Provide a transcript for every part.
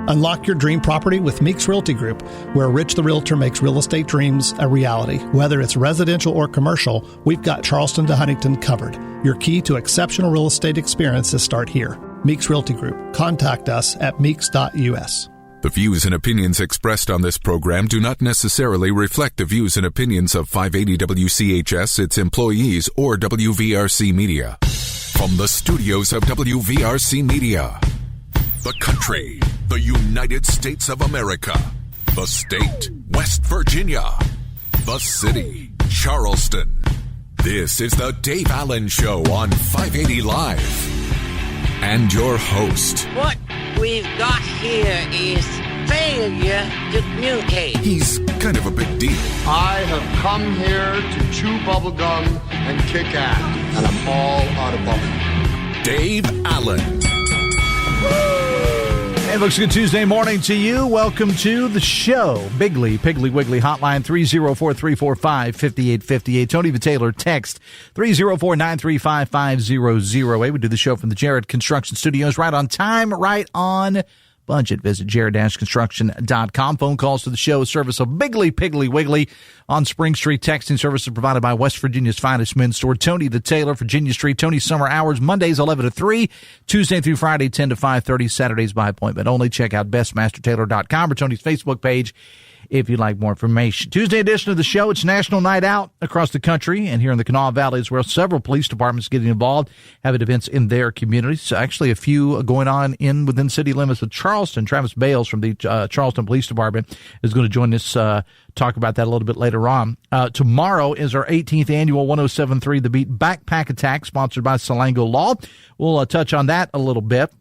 Unlock your dream property with Meeks Realty Group, where Rich the Realtor makes real estate dreams a reality. Whether it's residential or commercial, we've got Charleston to Huntington covered. Your key to exceptional real estate experiences start here. Meeks Realty Group. Contact us at meeks.us. The views and opinions expressed on this program do not necessarily reflect the views and opinions of 580 WCHS, its employees, or WVRC Media. From the studios of WVRC Media, the country, the United States of America, the state, West Virginia, the city, Charleston. This is the Dave Allen Show on 580 Live. And your host. What we've got here is failure to communicate. He's kind of a big deal. I have come here to chew bubblegum and kick ass, and I'm all out of bubblegum. Dave Allen. Hey, it looks good Tuesday morning to you. Welcome to the show. Piggly Wiggly Hotline 304-345-5858. Tony the Taylor text 304-935-5008. We do the show from the Jared Construction Studios, right on time, right on budget. Visit jared-construction.com. Phone calls to the show, service of Piggly Wiggly on Spring Street. Texting services provided by West Virginia's finest men's store, Tony the Tailor, Virginia Street. Tony's summer hours, Mondays 11 to 3, Tuesday through Friday 10 to 5:30, Saturdays by appointment only. Check out bestmastertailor.com or Tony's Facebook page if you'd like more information. Tuesday edition of the show, it's National Night Out across the country, and here in the Kanawha Valley as well. Several police departments getting involved, having events in their communities. Actually, a few going on within city limits of Charleston. Travis Bales from the Charleston Police Department is going to join us, talk about that a little bit later on. Tomorrow is our 18th annual 107.3 The Beat Backpack Attack, sponsored by Salango Law. We'll touch on that a little bit.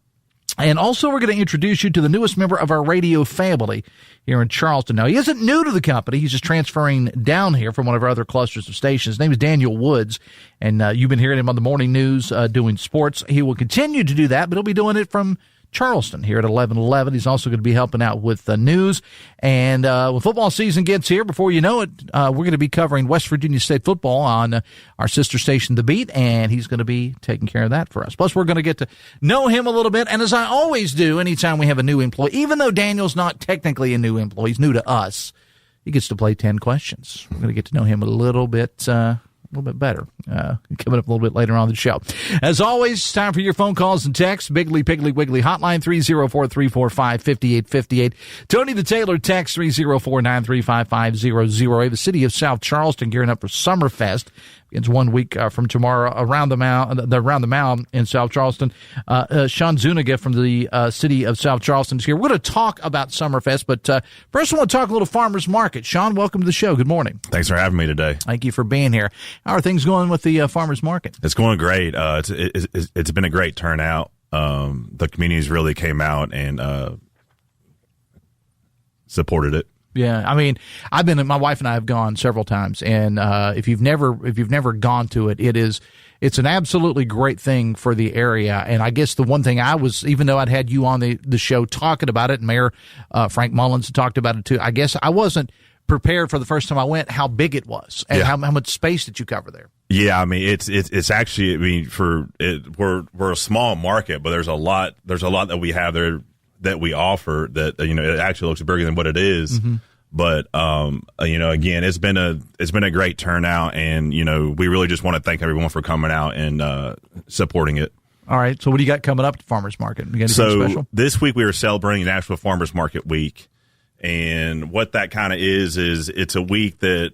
And also, we're going to introduce you to the newest member of our radio family here in Charleston. Now, he isn't new to the company. He's just transferring down here from one of our other clusters of stations. His name is Daniel Woods, and you've been hearing him on the morning news doing sports. He will continue to do that, but he'll be doing it from Charleston here at 11:11. He's also going to be helping out with the news. And when football season gets here, before you know it, we're going to be covering West Virginia State football on our sister station, The Beat, and he's going to be taking care of that for us. Plus, we're going to get to know him a little bit. And as I always do, anytime we have a new employee, even though Daniel's not technically a new employee, he's new to us, he gets to play 10 questions. We're going to get to know him a little bit better. Coming up a little bit later on the show. As always, it's time for your phone calls and texts. Piggly Wiggly Hotline 304-345-5858. Tony the Tailor text 304-935-5008. The City of South Charleston gearing up for Summerfest. Begins 1 week from tomorrow around the mound in South Charleston. Shawn Zuniga from the City of South Charleston is here. We're going to talk about Summerfest, but first I want to talk a little farmers market. Shawn, welcome to the show. Good morning. Thanks for having me today. Thank you for being here. How are things going with the farmers market? It's going great. It's been a great turnout. The communities really came out and supported it. Yeah, I mean, my wife and I have gone several times, and if you've never gone to it, it's an absolutely great thing for the area. And I guess the one thing even though I'd had you on the show talking about it, and Mayor Frank Mullins talked about it too, I guess I wasn't prepared for the first time I went how big it was and how much space did you cover there? Yeah, I mean it's actually, I mean, we're a small market, but there's a lot that we have there that we offer that it actually looks bigger than what it is. Mm-hmm. But again, it's been a great turnout, and we really just want to thank everyone for coming out and supporting it. All right, so what do you got coming up at the farmers market? You got anything special? This week we are celebrating National Farmers Market Week, and what that kind of is it's a week that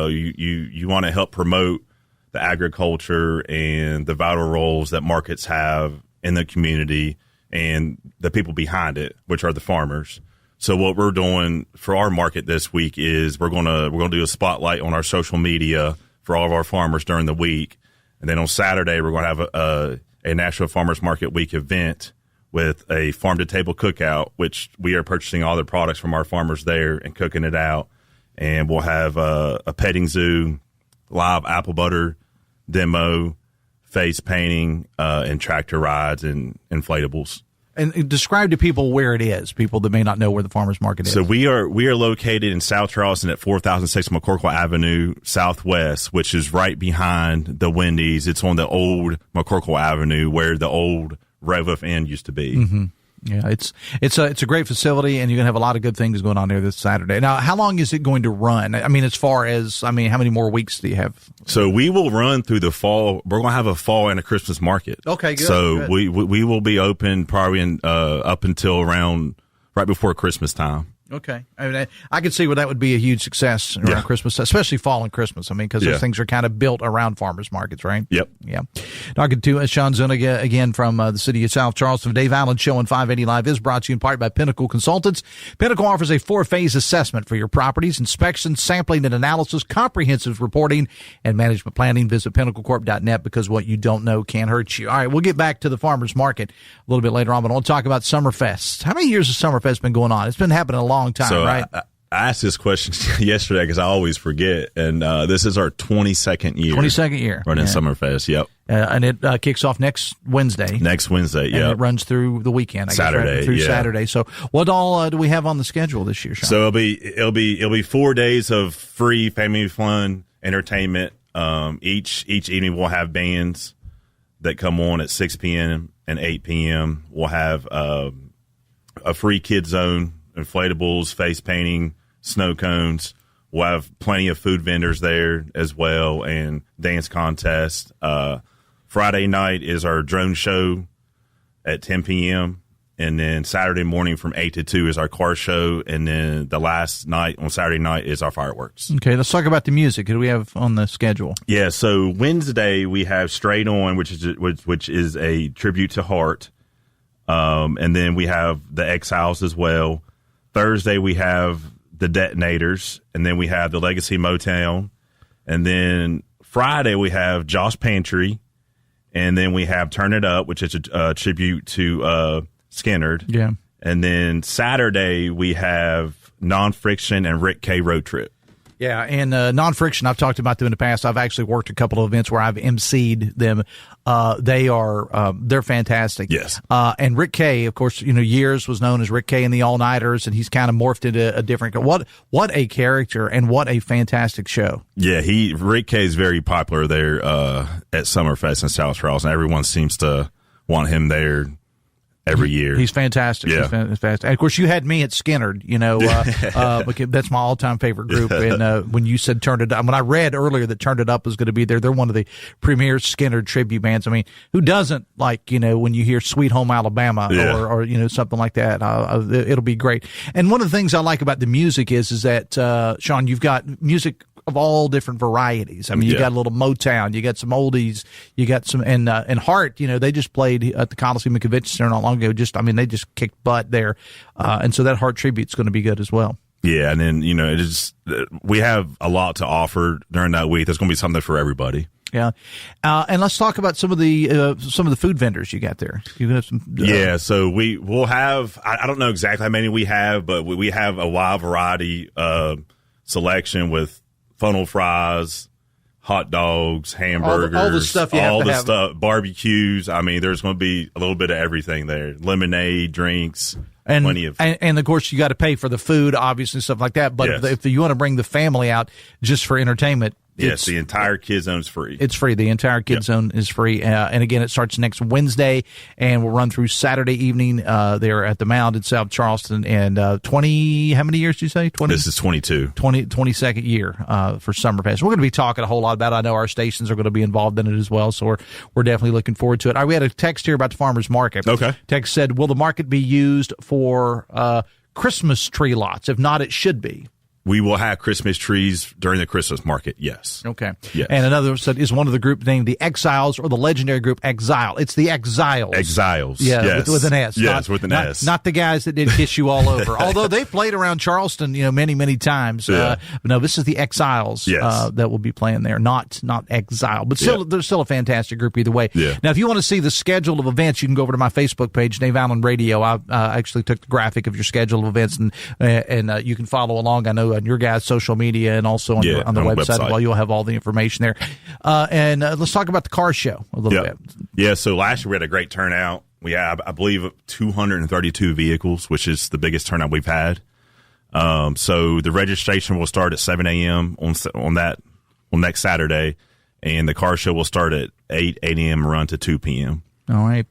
you want to help promote the agriculture and the vital roles that markets have in the community and the people behind it, which are the farmers. So what we're doing for our market this week is we're gonna do a spotlight on our social media for all of our farmers during the week, and then on Saturday we're gonna have a National Farmers Market Week event with a farm to table cookout, which we are purchasing all the products from our farmers there and cooking it out, and we'll have a petting zoo, live apple butter demo, face painting, and tractor rides and inflatables. And describe to people where it is, people that may not know where the farmers market is. So we are located in South Charleston at 4006 McCorkle Avenue Southwest, which is right behind the Wendy's. It's on the old McCorkle Avenue where the old Rev Inn used to be. Mm-hmm. Yeah, it's a great facility, and you're gonna have a lot of good things going on there this Saturday. Now, how long is it going to run? I mean, how many more weeks do you have? So we will run through the fall. We're going to have a fall and a Christmas market. Okay, good. So good. we will be open probably up until around right before Christmas time. Okay. I mean, I could see where that would be a huge success around Christmas, especially fall and Christmas. I mean, because those things are kind of built around farmers markets, right? Yep. Yeah. Talking to Shawn Zuniga again from the City of South Charleston. Dave Allen Show on 580 Live is brought to you in part by Pinnacle Consultants. Pinnacle offers a 4-phase assessment for your properties: inspection, sampling and analysis, comprehensive reporting, and management planning. Visit pinnaclecorp.net, because what you don't know can't hurt you. All right, we'll get back to the farmers market a little bit later on, but I want to talk about Summerfest. How many years has Summerfest been going on? It's been happening a long time, so right? I asked this question yesterday because I always forget, and this is our 22nd year. 22nd year. Running Summerfest, yep. And it kicks off next Wednesday. Next Wednesday, yeah. And it runs through the weekend, I Saturday, guess, right? Through Saturday. So what all do we have on the schedule this year, Shawn? So it'll be 4 days of free family fun entertainment. Each evening we'll have bands that come on at 6 p.m. and 8 p.m. We'll have a free kid zone, inflatables, face painting, snow cones. We'll have plenty of food vendors there as well, and dance contest. Friday night is our drone show at 10 p.m., and then Saturday morning from 8 to 2 is our car show, and then the last night on Saturday night is our fireworks. Okay, let's talk about the music. Who do we have on the schedule? Yeah, so Wednesday we have Straight On, which is a tribute to Hart, and then we have the Exiles as well. Thursday we have the Detonators, and then we have the Legacy Motown, and then Friday we have Josh Pantry, and then we have Turn It Up, which is a tribute to Skinnerd. Yeah. And then Saturday we have Non-Friction and Rick K. Road Trip. Yeah, and Non-Friction, I've talked about them in the past. I've actually worked a couple of events where I've emceed them. They're fantastic. Yes. And Rick K, of course, years was known as Rick K and the All Nighters, and he's kind of morphed into a different. What a character, and what a fantastic show. Yeah, Rick K is very popular there at Summerfest in South Charleston. Everyone seems to want him there every year. He's fantastic. Yeah. He's fantastic. And of course, you had me at Skinnerd, because that's my all-time favorite group. And when you said Turn It Up, when I read earlier that Turn It Up was going to be there, they're one of the premier Skinnerd tribute bands. I mean, who doesn't like, when you hear Sweet Home Alabama or something like that? It'll be great. And one of the things I like about the music is that, Shawn, you've got music of all different varieties. I mean, you got a little Motown, you got some oldies, you got some, and Hart, they just played at the Coliseum Convention Center not long ago. They just kicked butt there. And so that Hart tribute's going to be good as well. Yeah. And then, we have a lot to offer during that week. There's going to be something for everybody. Yeah. And let's talk about some of the food vendors you got there. You have some. So we'll have, I don't know exactly how many we have, but we have a wide variety selection with funnel fries, hot dogs, hamburgers, all the stuff you have to have. Stuff, barbecues. I mean, there's going to be a little bit of everything there. Lemonade, drinks, plenty of. And of course, you got to pay for the food, obviously, stuff like that. But if you want to bring the family out just for entertainment, yes, the entire kid zone is free. It's free. The entire kid zone is free. And again, it starts next Wednesday and will run through Saturday evening there at the Mound in South Charleston. And how many years did you say? 20? This is 22. 22nd year for Summerfest. We're going to be talking a whole lot about it. I know our stations are going to be involved in it as well, so we're definitely looking forward to it. All right, we had a text here about the farmers market. Okay. Text said, will the market be used for Christmas tree lots? If not, it should be. We will have Christmas trees during the Christmas market, yes. Okay. Yes. And another said, is one of the group named the Exiles or the legendary group Exile? It's the Exiles. Exiles. Yeah, yes. with an S. Yes, with an S. Not the guys that did Kiss You All Over. Although they played around Charleston, many, many times. But no, this is the Exiles that will be playing there, not Exile. But still, they're still a fantastic group either way. Yeah. Now, if you want to see the schedule of events, you can go over to my Facebook page, Dave Allen Radio. I actually took the graphic of your schedule of events, and you can follow along. I know on your guys' social media and also on the website as well. You'll have all the information there. And let's talk about the car show a little bit. Yeah, so last year we had a great turnout. We had, I believe, 232 vehicles, which is the biggest turnout we've had. So the registration will start at 7 a.m. on next Saturday, and the car show will start at 8 a.m. and run to 2 p.m. All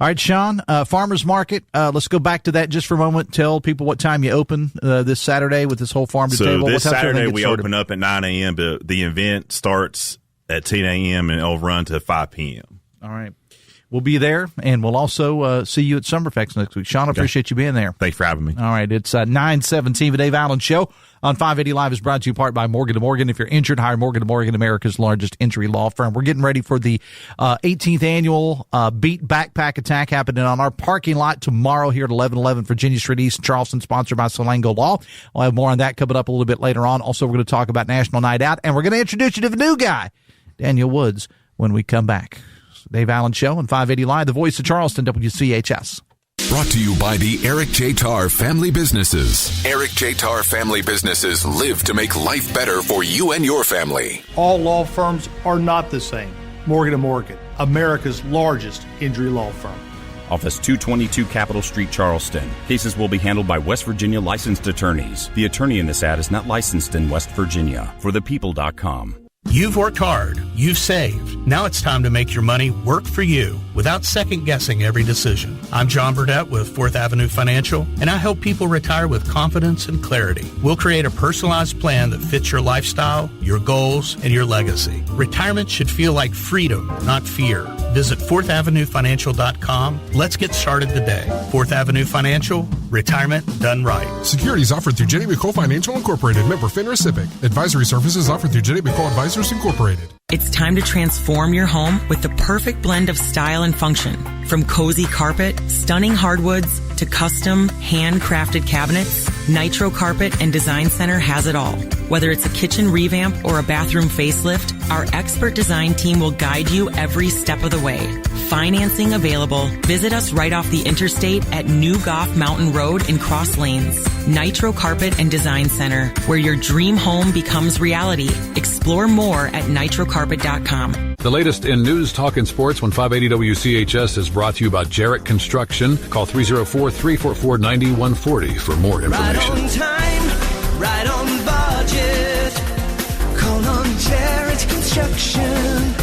right, Shawn, Farmers Market. Let's go back to that just for a moment. Tell people what time you open this Saturday with this whole farm to table. So this Saturday we open up at 9 a.m., but the event starts at 10 a.m. and it'll run to 5 p.m. All right. We'll be there, and we'll also see you at Summerfest next week. Shawn, I appreciate you being there. Thanks for having me. All right, it's 9:17. The Dave Allen Show on 580 Live is brought to you in part by Morgan & Morgan. If you're injured, hire Morgan & Morgan, America's largest injury law firm. We're getting ready for the 18th annual Beat Backpack Attack happening on our parking lot tomorrow here at 1111 Virginia Street East in Charleston, sponsored by Solango Law. We'll have more on that coming up a little bit later on. Also, we're going to talk about National Night Out, and we're going to introduce you to the new guy, Daniel Woods, when we come back. Dave Allen Show on 580 Live, the voice of Charleston, WCHS. Brought to you by the Eric J. Tarr Family Businesses. Eric J. Tarr Family Businesses live to make life better for you and your family. All law firms are not the same. Morgan & Morgan, America's largest injury law firm. Office 222 Capitol Street, Charleston. Cases will be handled by West Virginia licensed attorneys. The attorney in this ad is not licensed in West Virginia. ForThePeople.com. You've worked hard. You've saved. Now it's time to make your money work for you without second-guessing every decision. I'm John Burdett with 4th Avenue Financial, and I help people retire with confidence and clarity. We'll create a personalized plan that fits your lifestyle, your goals, and your legacy. Retirement should feel like freedom, not fear. Visit 4thavenuefinancial.com. Let's get started today. 4th Avenue Financial, retirement done right. Securities offered through Jenny McCole Financial Incorporated, member FINRA SIPC. Advisory services offered through Jenny McCole Advisors Incorporated. It's time to transform your home with the perfect blend of style and function. From cozy carpet, stunning hardwoods, to custom, handcrafted cabinets, Nitro Carpet and Design Center has it all. Whether it's a kitchen revamp or a bathroom facelift, our expert design team will guide you every step of the way. Financing available. Visit us right off the interstate at New Goff Mountain Road in Cross Lanes. Nitro Carpet and Design Center, where your dream home becomes reality. Explore more at nitrocarpet.com. The latest in news, talk, and sports when 580 WCHS is brought to you by Jarrett Construction. Call 304-344-9140 for more information. Right on time, right on budget. Call on Jarrett Construction.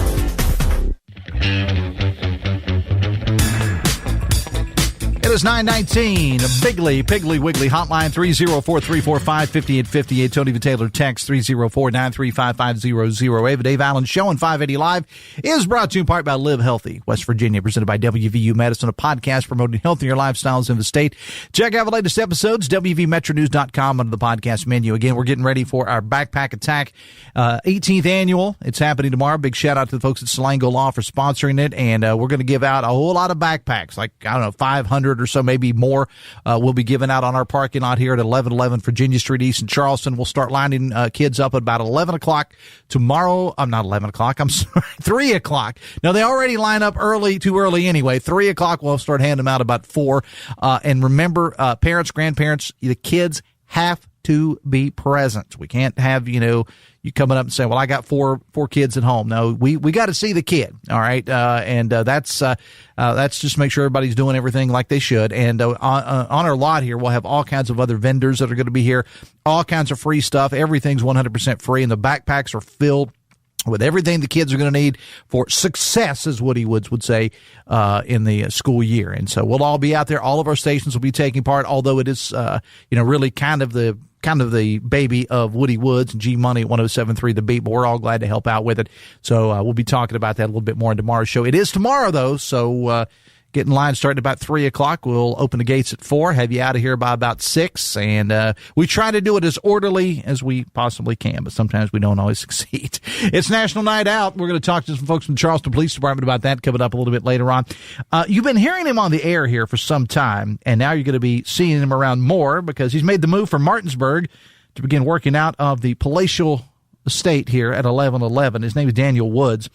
It is 9:19. Bigly, Piggly, Wiggly hotline 304-345-5858. Tony V. Taylor text 304-935-5008. The Dave Allen Show on 580 Live is brought to you in part by Live Healthy, West Virginia, presented by WVU Medicine, a podcast promoting healthier lifestyles in the state. Check out the latest episodes, WVMetronews.com under the podcast menu. Again, we're getting ready for our Backpack Attack 18th annual. It's happening tomorrow. Big shout out to the folks at Solango Law for sponsoring it. And we're going to give out a whole lot of backpacks, like, 500 or so, maybe more, we'll be giving out on our parking lot here at 1111 Virginia Street East in Charleston. We'll start lining kids up at about 11 o'clock tomorrow. I'm not 11 o'clock. I'm sorry, 3 o'clock. Now, they already line up too early anyway. 3 o'clock, we'll start handing them out about 4. And remember, parents, grandparents, the kids have to be present. We can't have, you coming up and saying, well, I got four kids at home. No, we got to see the kid. All right. That's just make sure everybody's doing everything like they should. And on our lot here, we'll have all kinds of other vendors that are going to be here, all kinds of free stuff. Everything's 100% free, and the backpacks are filled with everything the kids are going to need for success, as Woody Woods would say, in the school year. And so we'll all be out there. All of our stations will be taking part, although it is, really kind of the baby of Woody Woods and G Money at 107.3 The Beat, but we're all glad to help out with it. So we'll be talking about that a little bit more in tomorrow's show. It is tomorrow, though, so get in line starting about 3 o'clock. We'll open the gates at 4, have you out of here by about 6, and we try to do it as orderly as we possibly can, but sometimes we don't always succeed. It's National Night Out. We're going to talk to some folks from the Charleston Police Department about that coming up a little bit later on. You've been hearing him on the air here for some time, and now you're going to be seeing him around more because he's made the move from Martinsburg to begin working out of the palatial estate here at 1111. His name is Daniel Woods,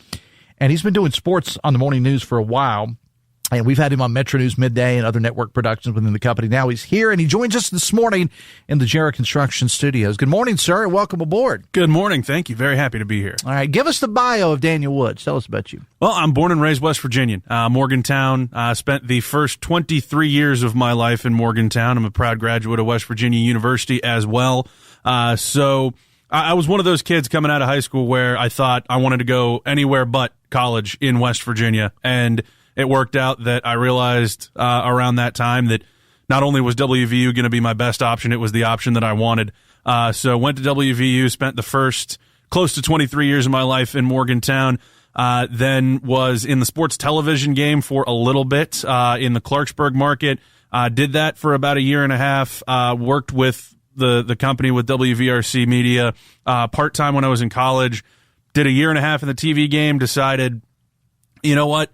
and he's been doing sports on the morning news for a while. And we've had him on Metro News Midday and other network productions within the company. Now he's here, and he joins us this morning in the Jarrett Construction Studios. Good morning, sir, and welcome aboard. Good morning. Thank you. Very happy to be here. All right. Give us the bio of Daniel Woods. Tell us about you. Well, I'm born and raised West Virginian, Morgantown. Spent the first 23 years of my life in Morgantown. I'm a proud graduate of West Virginia University as well. So I was one of those kids coming out of high school where I thought I wanted to go anywhere but college in West Virginia. And it worked out that I realized around that time that not only was WVU going to be my best option, it was the option that I wanted. So went to WVU, spent the first close to 23 years of my life in Morgantown, then was in the sports television game for a little bit in the Clarksburg market. Did that for about a year and a half, worked with the company with WVRC Media part-time when I was in college, did a year and a half in the TV game, decided, you know what?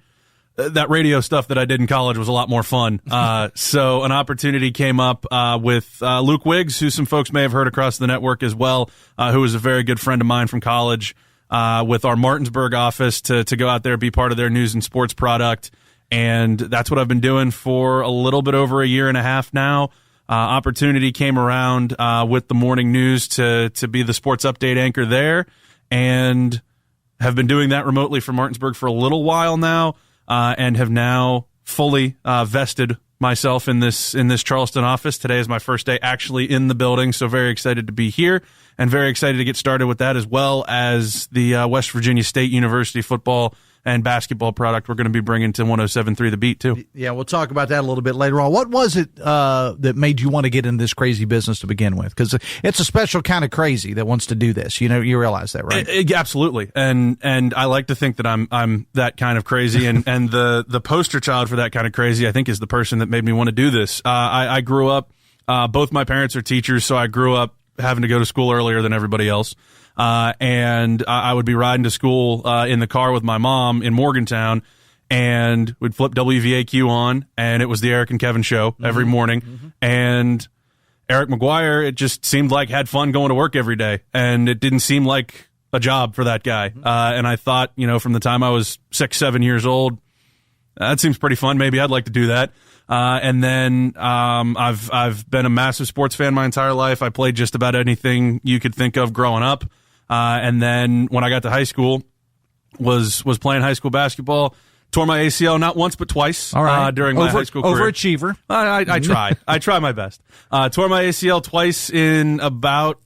That radio stuff that I did in college was a lot more fun. So an opportunity came up with Luke Wiggs, who some folks may have heard across the network as well, who was a very good friend of mine from college, with our Martinsburg office to go out there, be part of their news and sports product. And that's what I've been doing for a little bit over a year and a half now. Opportunity came around with the morning news to be the sports update anchor there, and have been doing that remotely from Martinsburg for a little while now. And have now fully vested myself in this Charleston office. Today is my first day actually in the building, so very excited to be here and very excited to get started with that, as well as the West Virginia State University football and basketball product we're going to be bringing to 107.3 The Beat, too. Yeah, we'll talk about that a little bit later on. What was it that made you want to get in this crazy business to begin with? Because it's a special kind of crazy that wants to do this. You know, you realize that, right? Absolutely. And I like to think that I'm that kind of crazy. And the poster child for that kind of crazy, I think, is the person that made me want to do this. I grew up, both my parents are teachers, so I grew up having to go to school earlier than everybody else. And I would be riding to school in the car with my mom in Morgantown, and we'd flip WVAQ on, and it was the Eric and Kevin show every morning. Mm-hmm. And Eric McGuire, it just seemed like had fun going to work every day, and it didn't seem like a job for that guy. Mm-hmm. And I thought, you know, from the time I was 6-7 years old, that seems pretty fun. Maybe I'd like to do that. And then I've been a massive sports fan my entire life. I played just about anything you could think of growing up. And then when I got to high school, was playing high school basketball, tore my ACL not once but twice. All right. During my high school career. Overachiever. I try. I try my best. Tore my ACL twice in about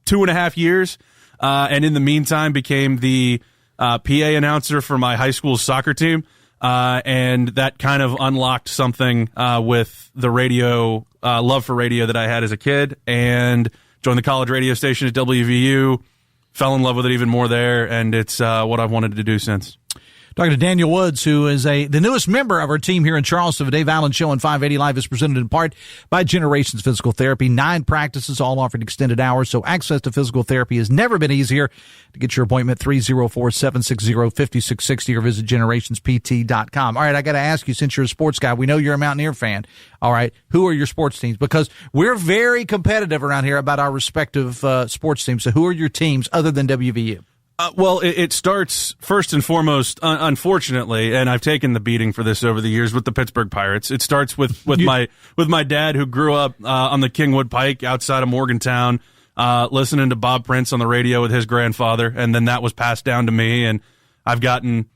2.5 years. And in the meantime became the PA announcer for my high school soccer team. And that kind of unlocked something with the radio, love for radio that I had as a kid, and joined the college radio station at WVU, fell in love with it even more there, and it's what I've wanted to do since. Talking to Daniel Woods, who is the newest member of our team here in Charleston. The Dave Allen Show on 580 Live is presented in part by Generations Physical Therapy. 9 practices, all offering extended hours, so access to physical therapy has never been easier. To get your appointment, 304-760-5660 or visit generationspt.com. All right, I got to ask you, since you're a sports guy, we know you're a Mountaineer fan. All right, who are your sports teams? Because we're very competitive around here about our respective sports teams. So who are your teams other than WVU? Well, it starts first and foremost, unfortunately, and I've taken the beating for this over the years, with the Pittsburgh Pirates. It starts with my dad, who grew up on the Kingwood Pike outside of Morgantown, listening to Bob Prince on the radio with his grandfather, and then that was passed down to me, and I've gotten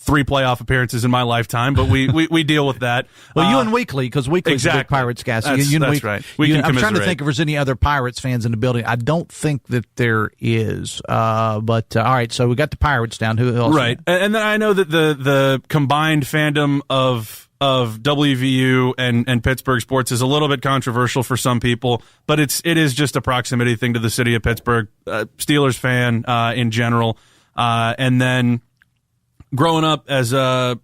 3 playoff appearances in my lifetime, but we deal with that. Well, you and Weekly, because Weekly's exactly. a big Pirates guy. So that's right. I'm trying to think if there's any other Pirates fans in the building. I don't think that there is. But all right, so we got the Pirates down. Who else? Right, and then I know that the combined fandom of WVU and Pittsburgh sports is a little bit controversial for some people, but it is just a proximity thing to the city of Pittsburgh. Steelers fan in general, and then growing up as the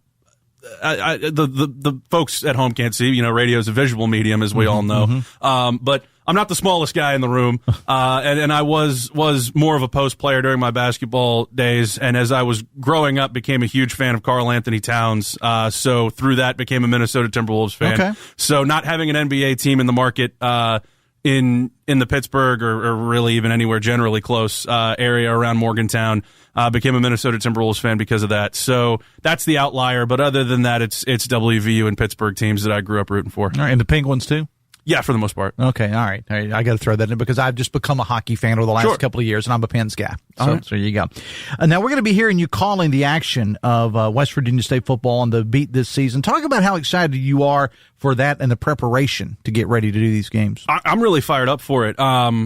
folks at home can't see, you know, radio is a visual medium, as we all know. Mm-hmm. But I'm not the smallest guy in the room, and I was more of a post player during my basketball days, and as I was growing up, became a huge fan of Karl Anthony Towns. So through that, became a Minnesota Timberwolves fan. Okay. So not having an NBA team in the market in the Pittsburgh or really even anywhere generally close area around Morgantown, became a Minnesota Timberwolves fan because of that. So that's the outlier, but other than that, it's WVU and Pittsburgh teams that I grew up rooting for. All right, and the Penguins too? Yeah, for the most part. Okay, all right. I got to throw that in because I've just become a hockey fan over the last couple of years, and I'm a Pens guy. So there you go. Now we're going to be hearing you calling the action of West Virginia State football on the beat this season. Talk about how excited you are for that and the preparation to get ready to do these games. I'm really fired up for it.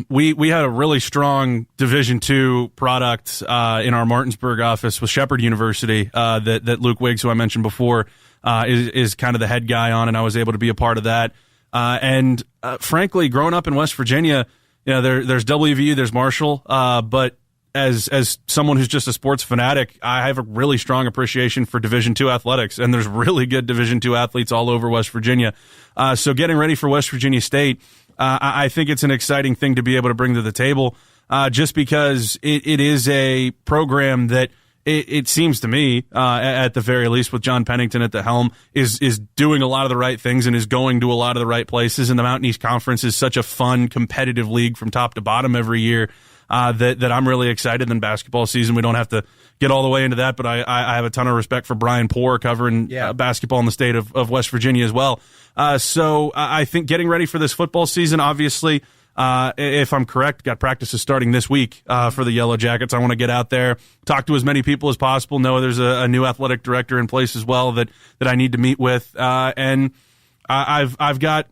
We had a really strong Division II product in our Martinsburg office with Shepherd University that Luke Wiggs, who I mentioned before, is kind of the head guy on, and I was able to be a part of that. And frankly, growing up in West Virginia, there's WVU, there's Marshall, but as someone who's just a sports fanatic, I have a really strong appreciation for Division II athletics, and there's really good Division II athletes all over West Virginia. So getting ready for West Virginia State, I think it's an exciting thing to be able to bring to the table, just because it is a program that it seems to me, at the very least, with John Pennington at the helm, is doing a lot of the right things and is going to a lot of the right places. And the Mountain East Conference is such a fun, competitive league from top to bottom every year that I'm really excited. In basketball season, we don't have to get all the way into that, but I have a ton of respect for Brian Poore covering basketball in the state of West Virginia as well. So I think getting ready for this football season, obviously, if I'm correct, got practices starting this week for the Yellow Jackets. I want to get out there, talk to as many people as possible, know there's a new athletic director in place as well that I need to meet with. And I've got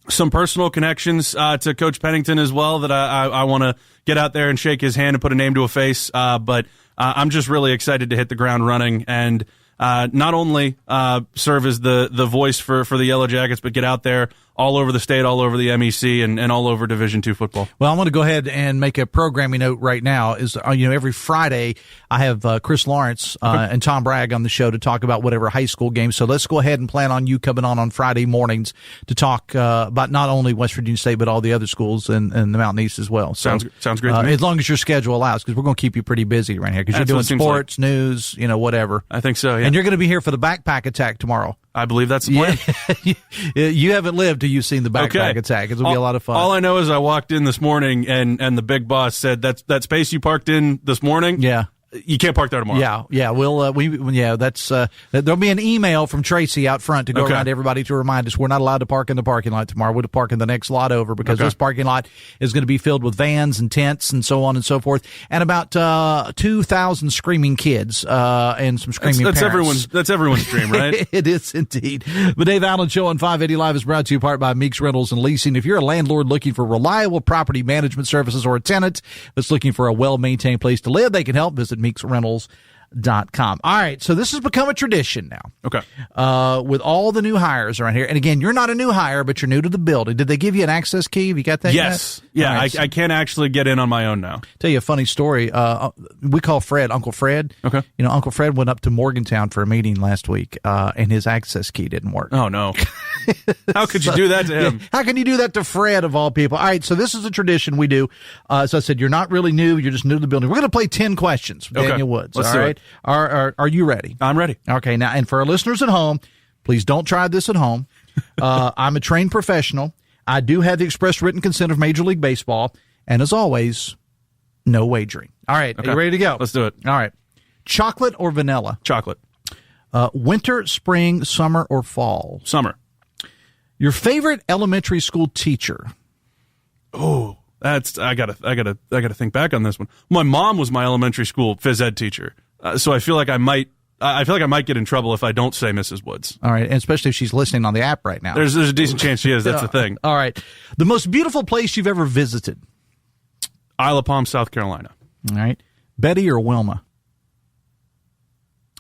some personal connections to Coach Pennington as well that I want to get out there and shake his hand and put a name to a face. But I'm just really excited to hit the ground running and not only serve as the voice for the Yellow Jackets, but get out there all over the state, all over the MEC, and all over Division II football. Well, I want to go ahead and make a programming note right now. Is every Friday I have Chris Lawrence and Tom Bragg on the show to talk about whatever high school games. So let's go ahead and plan on you coming on Friday mornings to talk about not only West Virginia State but all the other schools in the Mountain East as well. So, sounds great to me. As long as your schedule allows, because we're going to keep you pretty busy right here because you're doing sports, news, whatever. I think so. Yeah. And you're going to be here for the backpack attack tomorrow. I believe that's the plan. You haven't lived till you've seen the backpack attack. It'll be a lot of fun. All I know is I walked in this morning and the big boss said that space you parked in this morning. Yeah. You can't park there tomorrow. Yeah. That's there'll be an email from Tracy out front to go around to everybody to remind us we're not allowed to park in the parking lot tomorrow. We'll park in the next lot over because this parking lot is going to be filled with vans and tents and so on and so forth, and about 2,000 screaming kids and some screaming parents. That's everyone's dream, right? It is indeed. The Dave Allen Show on 580 Live is brought to you in part by Meeks Rentals and Leasing. If you're a landlord looking for reliable property management services or a tenant that's looking for a well-maintained place to live, they can help. Visit meeksrentals.com. All right, so this has become a tradition now. Okay. With all the new hires around here. And again, you're not a new hire, but you're new to the building. Did they give you an access key? Have you got that Yes. yet? Yeah, right, I can actually get in on my own now. Tell you a funny story. We call Fred Uncle Fred. Okay. Uncle Fred went up to Morgantown for a meeting last week, and his access key didn't work. Oh, no. How could you do that to him? Yeah, how can you do that to Fred, of all people? All right, so this is a tradition we do. So I said, you're not really new. You're just new to the building. We're going to play 10 questions with Daniel Woods. Let's all do right? it. Are you ready? I'm ready. Okay, now, and for our listeners at home, please don't try this at home. I'm a trained professional. I do have the express written consent of Major League Baseball. And as always, no wagering. All right, Are you ready to go? Let's do it. All right. Chocolate or vanilla? Chocolate. Winter, spring, summer, or fall? Summer. Your favorite elementary school teacher? Oh, I gotta think back on this one. My mom was my elementary school phys ed teacher, so I feel like I might get in trouble if I don't say Mrs. Woods. All right, and especially if she's listening on the app right now. There's a decent chance she is. That's the thing. All right, the most beautiful place you've ever visited? Isle of Palm, South Carolina. All right, Betty or Wilma?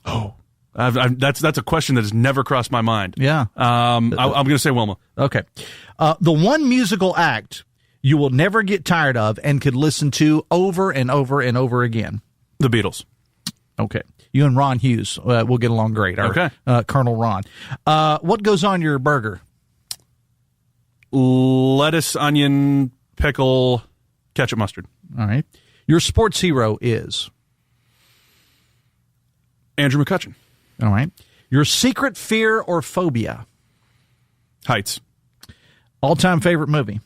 Oh. That's a question that has never crossed my mind. Yeah. I'm going to say Wilma. Okay. The one musical act you will never get tired of and could listen to over and over and over again? The Beatles. Okay. You and Ron Hughes will get along great. Okay. Colonel Ron. What goes on your burger? Lettuce, onion, pickle, ketchup, mustard. All right. Your sports hero is? Andrew McCutcheon. All right. Your secret fear or phobia? Heights. All-time favorite movie?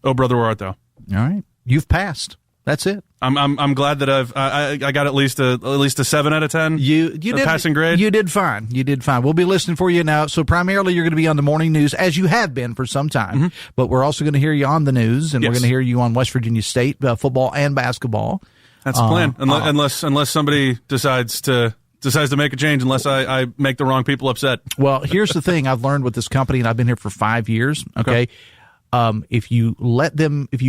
Oh, Brother, Where Art Thou? All right. You've passed. That's it. I'm glad that I got at least a 7 out of 10. You did passing grade. You did fine. We'll be listening for you now. So primarily you're going to be on the morning news, as you have been for some time. But we're also going to hear you on the news, and we're going to hear you on West Virginia State football and basketball. That's the plan. Unless somebody decides to make a change, unless I make the wrong people upset. Well, here's the thing I've learned with this company, and I've been here for 5 years. Okay. If you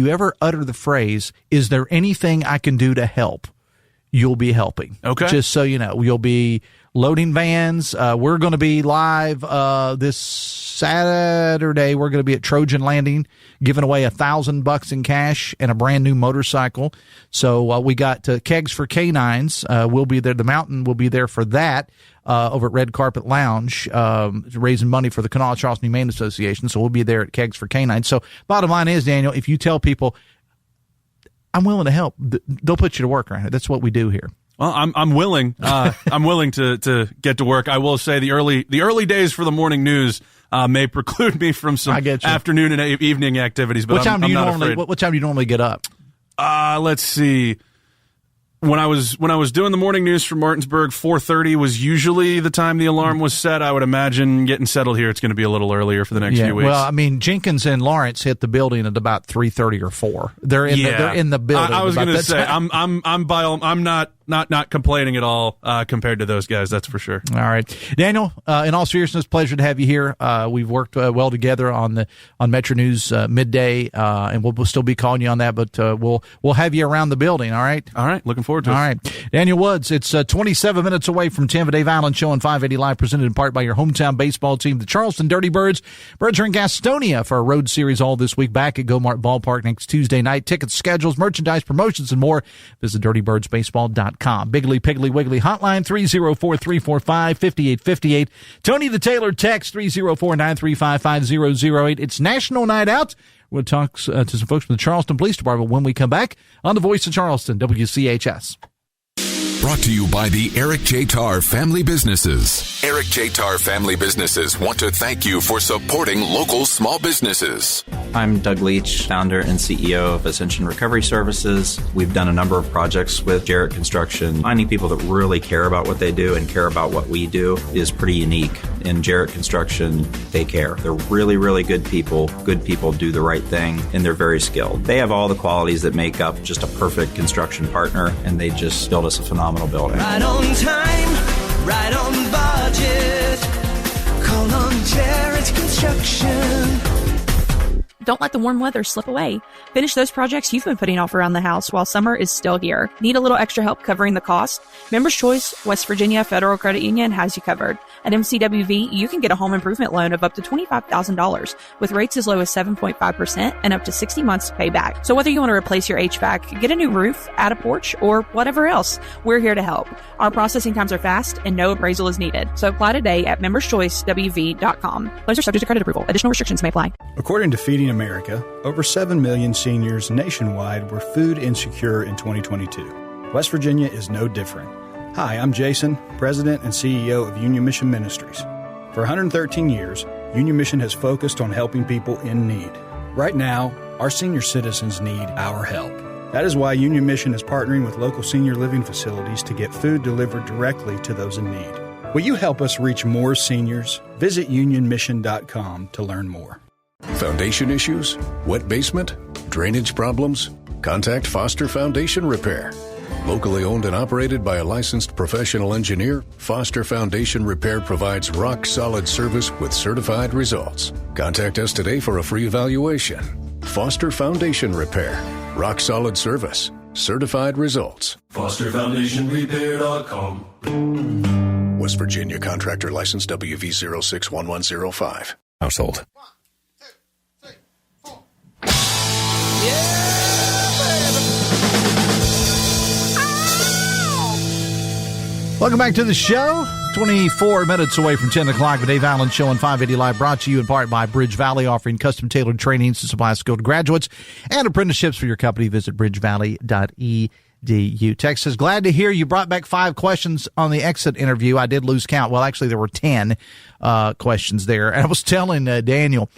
ever utter the phrase, "Is there anything I can do to help?" you'll be helping. Okay. Just so you know, you'll be loading vans. We're going to be live this Saturday. We're going to be at Trojan Landing, giving away $1,000 in cash and a brand new motorcycle. So we got Kegs for Canines. We'll be there. The Mountain will be there for that. Over at Red Carpet Lounge, raising money for the Kanawha Charleston Humane Association. So we'll be there at Kegs for Canines. So bottom line is, Daniel, if you tell people, I'm willing to help, they'll put you to work around it. That's what we do here. Well, I'm willing. I'm willing to get to work. I will say the early days for the morning news may preclude me from some afternoon and evening activities. But I'm not afraid. What time do you normally get up? Let's see. When I was doing the morning news for Martinsburg, 4:30 was usually the time the alarm was set. I would imagine getting settled here, it's going to be a little earlier for the next few weeks. Well, I mean, Jenkins and Lawrence hit the building at about 3:30 or 4. They're in the building. I was going to say I'm not complaining at all compared to those guys. That's for sure. All right, Daniel. In all seriousness, pleasure to have you here. We've worked well together on Metro News midday, and we'll still be calling you on that. But we'll have you around the building. All right. All right. Looking forward to it. All right, Daniel Woods. It's 27 minutes away from 10. Dave Allen Show on 580 Live, presented in part by your hometown baseball team, the Charleston Dirty Birds. Birds are in Gastonia for a road series all this week. Back at Go-Mart Ballpark next Tuesday night. Tickets, schedules, merchandise, promotions, and more. Visit dirtybirdsbaseball.com. Biggly Piggly Wiggly hotline 304-345-5858. Tony the Taylor text 304-935-5008. It's National Night Out. We'll talk to some folks from the Charleston Police Department when we come back on the Voice of Charleston, WCHS. Brought to you by the Eric J. Tarr Family Businesses. Eric J. Tarr Family Businesses want to thank you for supporting local small businesses. I'm Doug Leach, founder and CEO of Ascension Recovery Services. We've done a number of projects with Jarrett Construction. Finding people that really care about what they do and care about what we do is pretty unique. In Jarrett Construction, they care. They're really, really good people. Good people do the right thing, and they're very skilled. They have all the qualities that make up just a perfect construction partner, and they just build us a phenomenal building. Right on time, right on budget. Call on Jarrett Construction. Don't let the warm weather slip away. Finish those projects you've been putting off around the house while summer is still here. Need a little extra help covering the cost? Members Choice West Virginia Federal Credit Union has you covered. At MCWV, you can get a home improvement loan of up to $25,000 with rates as low as 7.5% and up to 60 months to pay back. So whether you want to replace your HVAC, get a new roof, add a porch, or whatever else, we're here to help. Our processing times are fast and no appraisal is needed. So apply today at memberschoicewv.com. Loans are subject to credit approval. Additional restrictions may apply. According to Feeding America, over 7 million seniors nationwide were food insecure in 2022. West Virginia is no different. Hi, I'm Jason, President and CEO of Union Mission Ministries. For 113 years, Union Mission has focused on helping people in need. Right now, our senior citizens need our help. That is why Union Mission is partnering with local senior living facilities to get food delivered directly to those in need. Will you help us reach more seniors? Visit unionmission.com to learn more. Foundation issues? Wet basement? Drainage problems? Contact Foster Foundation Repair. Locally owned and operated by a licensed professional engineer, Foster Foundation Repair provides rock-solid service with certified results. Contact us today for a free evaluation. Foster Foundation Repair. Rock-solid service. Certified results. FosterFoundationRepair.com. West Virginia Contractor License WV061105. Household. Welcome back to the show. 24 minutes away from 10 o'clock. The Dave Allen Show on 580 Live, brought to you in part by Bridge Valley, offering custom-tailored trainings to supply skilled graduates and apprenticeships for your company. Visit bridgevalley.edu. Text says, glad to hear you brought back 5 questions on the exit interview. I did lose count. Well, actually, there were 10 questions there. And I was telling Daniel,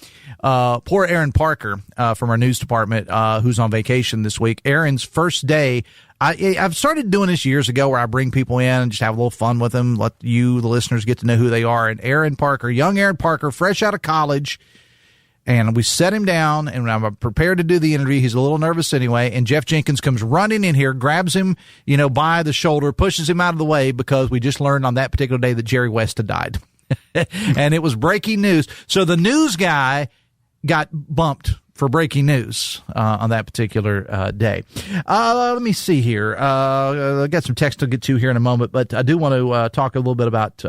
Poor Aaron Parker from our news department, who's on vacation this week. Aaron's first day. I've started doing this years ago where I bring people in and just have a little fun with them, let you, the listeners, get to know who they are. And Aaron Parker, young Aaron Parker, fresh out of college, and we set him down, and I'm prepared to do the interview. He's a little nervous anyway, and Jeff Jenkins comes running in here, grabs him, by the shoulder, pushes him out of the way because we just learned on that particular day that Jerry West had died. And it was breaking news. So the news guy got bumped for breaking news on that particular day. Let me see here. I got some text to get to here in a moment, but I do want to talk a little bit about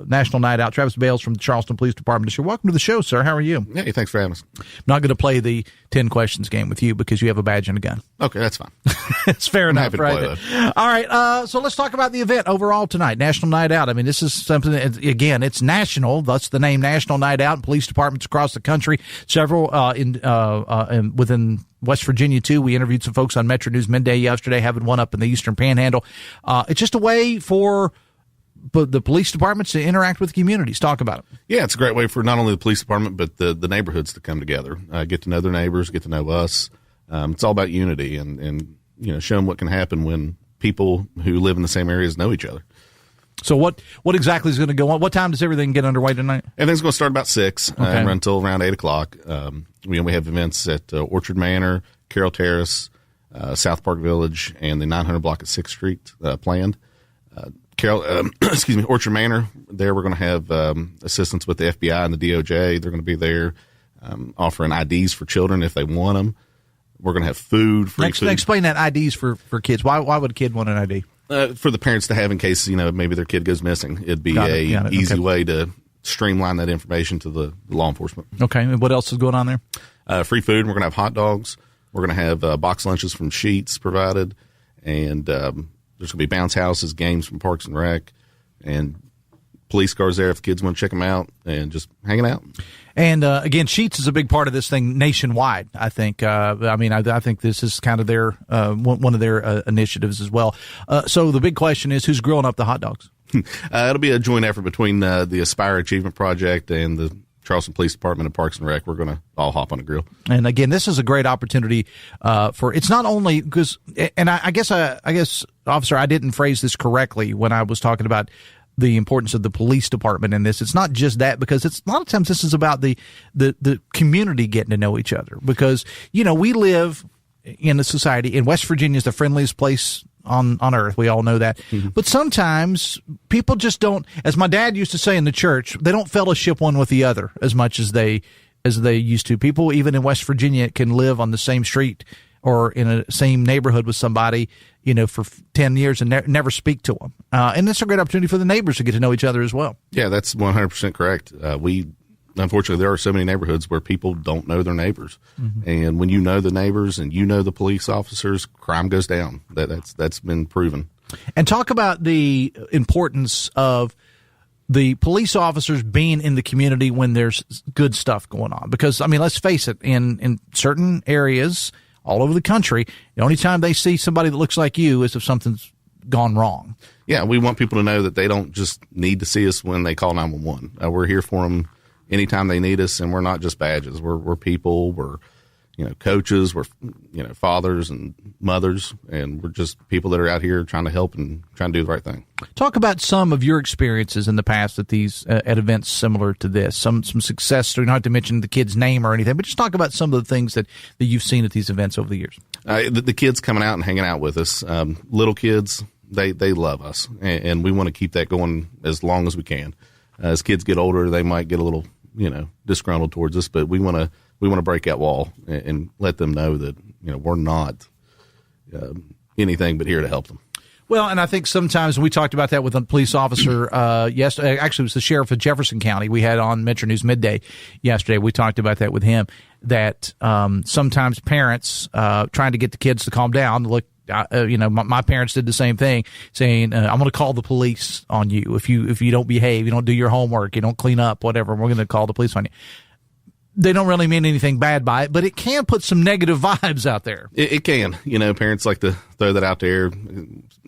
National Night Out. Travis Bales from the Charleston Police Department. Welcome to the show, sir. How are you? Hey, thanks for having us. I'm not going to play the 10 questions game with you because you have a badge and a gun. Okay, that's fine. It's fair enough, happy to right? play that. All right, so let's talk about the event overall tonight, National Night Out. I mean, this is something that, again, it's national. That's the name, National Night Out. Police departments across the country, several within West Virginia, too. We interviewed some folks on Metro News Midday yesterday, having one up in the Eastern Panhandle. It's just a way for the police departments to interact with communities. Talk about it. Yeah, it's a great way for not only the police department, but the neighborhoods to come together, get to know their neighbors, get to know us. It's all about unity and show them what can happen when people who live in the same areas know each other. So what exactly is going to go on? What time does everything get underway tonight? Everything's going to start about 6 Okay. and run until around 8 o'clock. We have events at Orchard Manor, Carroll Terrace, South Park Village, and the 900 block at 6th Street planned. Orchard Manor, there we're going to have assistance with the FBI and the DOJ. They're going to be there offering IDs for children if they want them. We're going to have food. Explain that IDs for kids. Why would a kid want an ID? For the parents to have in case, maybe their kid goes missing. It'd be an easy way to streamline that information to the law enforcement. Okay. And what else is going on there? Free food. We're going to have hot dogs. We're going to have box lunches from Sheets provided. And there's going to be bounce houses, games from Parks and Rec, and police cars there if the kids want to check them out and just hanging out. And again, Sheets is a big part of this thing nationwide. I think. I think this is kind of their one of their initiatives as well. So the big question is, who's grilling up the hot dogs? It'll be a joint effort between the Aspire Achievement Project and the Charleston Police Department and Parks and Rec. We're going to all hop on a grill. And again, this is a great opportunity for. It's not only because, and I guess, officer, I didn't phrase this correctly when I was talking about the importance of the police department in this. It's not just that, because it's a lot of times this is about the community getting to know each other, because, we live in a society, and West Virginia is the friendliest place on earth. We all know that. Mm-hmm. But sometimes people just don't, as my dad used to say in the church, they don't fellowship one with the other as much as they used to. People, even in West Virginia, can live on the same street or in a same neighborhood with somebody, for 10 years and never speak to them. And that's a great opportunity for the neighbors to get to know each other as well. Yeah, that's 100% correct. Unfortunately, there are so many neighborhoods where people don't know their neighbors. Mm-hmm. And when you know the neighbors and you know the police officers, crime goes down. That's been proven. And talk about the importance of the police officers being in the community when there's good stuff going on. Because, let's face it, in certain areas all over the country, the only time they see somebody that looks like you is if something's gone wrong. Yeah, we want people to know that they don't just need to see us when they call 911. We're here for them anytime they need us, and we're not just badges. We're people. We're coaches. We're fathers and mothers, and we're just people that are out here trying to help and trying to do the right thing. Talk about some of your experiences in the past at these at events similar to this. Some success story. Not to mention the kid's name or anything, but just talk about some of the things that you've seen at these events over the years. The kids coming out and hanging out with us, little kids, they love us, and we want to keep that going as long as we can. As kids get older, they might get a little disgruntled towards us, but we want to break that wall and let them know that we're not anything but here to help them. Well, and I think sometimes we talked about that with a police officer yesterday. Actually, it was the sheriff of Jefferson County we had on Metro News Midday yesterday. We talked about that with him, that sometimes parents trying to get the kids to calm down, look, my parents did the same thing, saying, I'm going to call the police on you. If you don't behave, you don't do your homework, you don't clean up, whatever, we're going to call the police on you. They don't really mean anything bad by it, but it can put some negative vibes out there. It can. Parents like to throw that out there.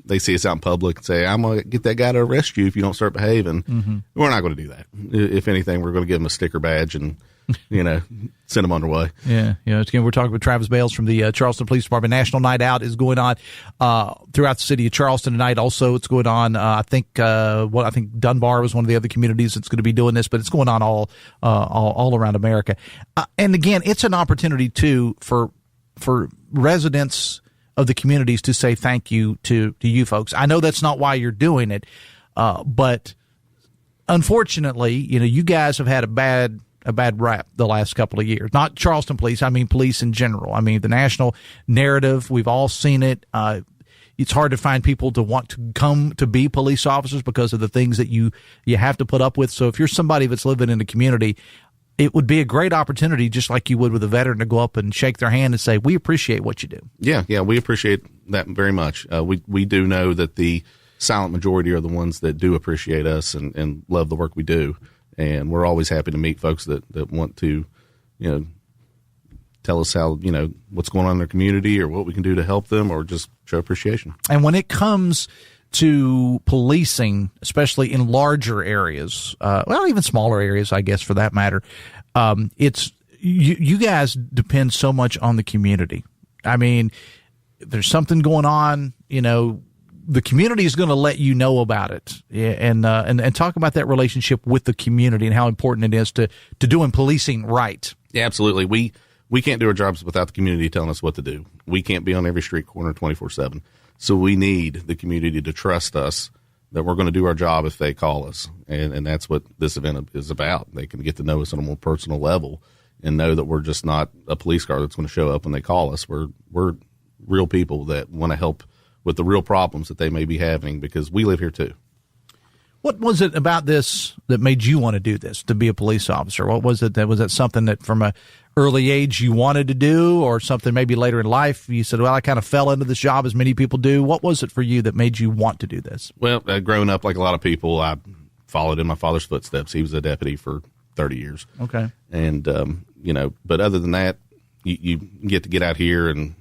They see us out in public and say, I'm going to get that guy to arrest you if you don't start behaving. Mm-hmm. We're not going to do that. If anything, we're going to give them a sticker badge and send them on their way. Yeah. Again, we're talking with Travis Bales from the Charleston Police Department. National Night Out is going on throughout the city of Charleston tonight. Also, it's going on. I think Dunbar was one of the other communities that's going to be doing this, but it's going on all around America. And again, it's an opportunity too for residents of the communities to say thank you to you folks. I know that's not why you're doing it, but unfortunately, you guys have had a bad rap the last couple of years. Not Charleston Police, I mean police in general. I mean the national narrative, we've all seen it. It's hard to find people to want to come to be police officers because of the things that you have to put up with. So if you're somebody that's living in the community, it would be a great opportunity, just like you would with a veteran, to go up and shake their hand and say, we appreciate what you do. Yeah, we appreciate that very much. We do know that the silent majority are the ones that do appreciate us and love the work we do. And we're always happy to meet folks that want to, tell us how, what's going on in their community or what we can do to help them or just show appreciation. And when it comes to policing, especially in larger areas, even smaller areas, I guess, for that matter, it's you guys depend so much on the community. I mean, if there's something going on, the community is going to let you know about it, and talk about that relationship with the community and how important it is to doing policing right. Yeah, absolutely. We can't do our jobs without the community telling us what to do. We can't be on every street corner 24/7. So we need the community to trust us that we're going to do our job if they call us, and that's what this event is about. They can get to know us on a more personal level and know that we're just not a police car that's going to show up when they call us. We're real people that want to help with the real problems that they may be having, because we live here too. What was it about this that made you want to do this, to be a police officer? What was it was that something that from a early age you wanted to do, or something maybe later in life you said, well, I kind of fell into this job as many people do? What was it for you that made you want to do this? Well, growing up, like a lot of people, I followed in my father's footsteps. He was a deputy for 30 years. Okay. And, but other than that, you get out here, and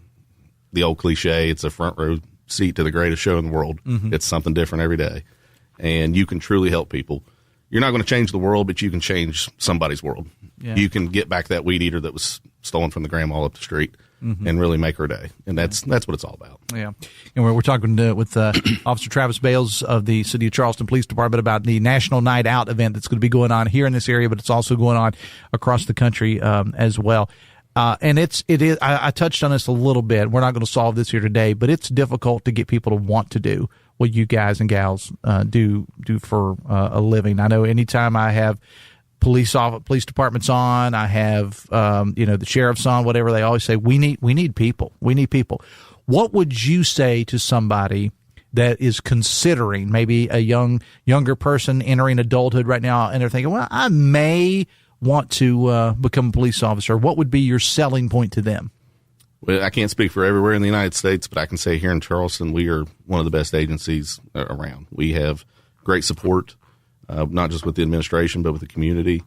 the old cliche, it's a front row seat to the greatest show in the world. Mm-hmm. It's something different every day. And you can truly help people. You're not going to change the world, but you can change somebody's world. Yeah. You can get back that weed eater that was stolen from the grandma up the street, mm-hmm. and really make her day. And that's what it's all about. Yeah. And we're talking with Officer Travis Bales of the City of Charleston Police Department about the National Night Out event that's going to be going on here in this area, but it's also going on across the country as well. And it is. I touched on this a little bit. We're not going to solve this here today, but it's difficult to get people to want to do what you guys and gals do for a living. I know anytime I have police departments on, I have the sheriff's on, whatever, they always say we need people. We need people. What would you say to somebody that is considering, maybe a younger person entering adulthood right now, and they're thinking, well, I may want to become a police officer? What would be your selling point to them? Well, I can't speak for everywhere in the United States, but I can say here in Charleston, we are one of the best agencies around. We have great support, not just with the administration, but with the community.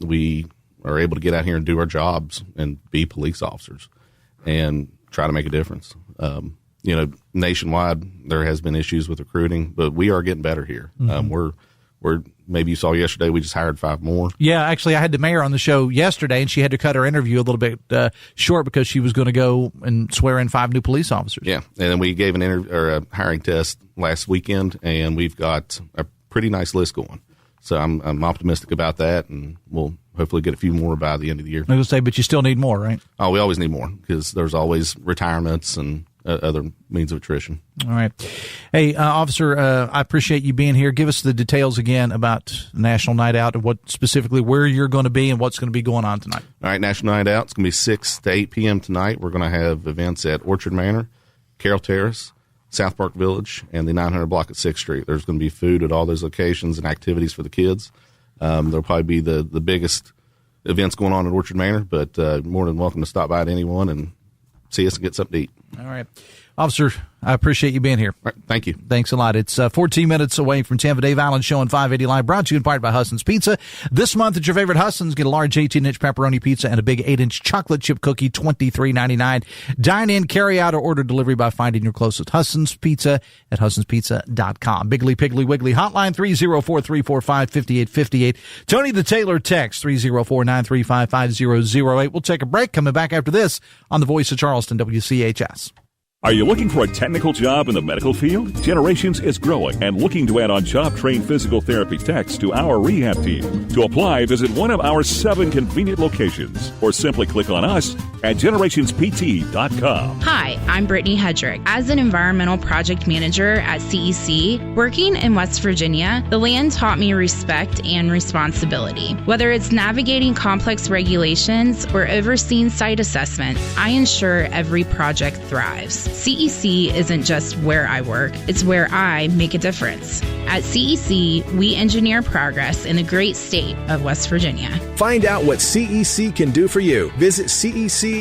We are able to get out here and do our jobs and be police officers and try to make a difference. Nationwide, there has been issues with recruiting, but we are getting better here. Mm-hmm. We're maybe you saw yesterday, we just hired 5 more. Yeah, actually, I had the mayor on the show yesterday, and she had to cut her interview a little bit short because she was going to go and swear in 5 new police officers. Yeah, and then we gave a hiring test last weekend, and we've got a pretty nice list going. So I'm optimistic about that, and we'll hopefully get a few more by the end of the year. I was going to say, but you still need more, right? Oh, we always need more, because there's always retirements and other means of attrition. All right. Hey, Officer, I appreciate you being here. Give us the details again about National Night Out and what specifically where you're going to be and what's going to be going on tonight. All right, National Night Out. It's going to be 6 to 8 p.m. tonight. We're going to have events at Orchard Manor, Carroll Terrace, South Park Village, and the 900 block at 6th Street. There's going to be food at all those locations and activities for the kids. There'll probably be the biggest events going on at Orchard Manor, but more than welcome to stop by at anyone and see us and get something to eat. All right. Officer I appreciate you being here. Right, thank you. Thanks a lot. It's 14 minutes away from Tampa. Dave Allen Show on 580 Live, brought to you in part by Husson's Pizza. This month at your favorite Husson's, get a large 18-inch pepperoni pizza and a big 8-inch chocolate chip cookie, $23.99. Dine in, carry out, or order delivery by finding your closest Husson's Pizza at Husson'sPizza.com. Biggly Piggly Wiggly hotline 304-345-5858. Tony the Taylor text 304-935-5008. We'll take a break. Coming back after this on the Voice of Charleston, WCHS. Are you looking for a technical job in the medical field? Generations is growing and looking to add on job-trained physical therapy techs to our rehab team. To apply, visit one of our 7 convenient locations or simply click on us at generationspt.com. Hi, I'm Brittany Hedrick. As an environmental project manager at CEC, working in West Virginia, the land taught me respect and responsibility. Whether it's navigating complex regulations or overseeing site assessments, I ensure every project thrives. CEC isn't just where I work, it's where I make a difference. At CEC, we engineer progress in the great state of West Virginia. Find out what CEC can do for you. Visit CECinc.com.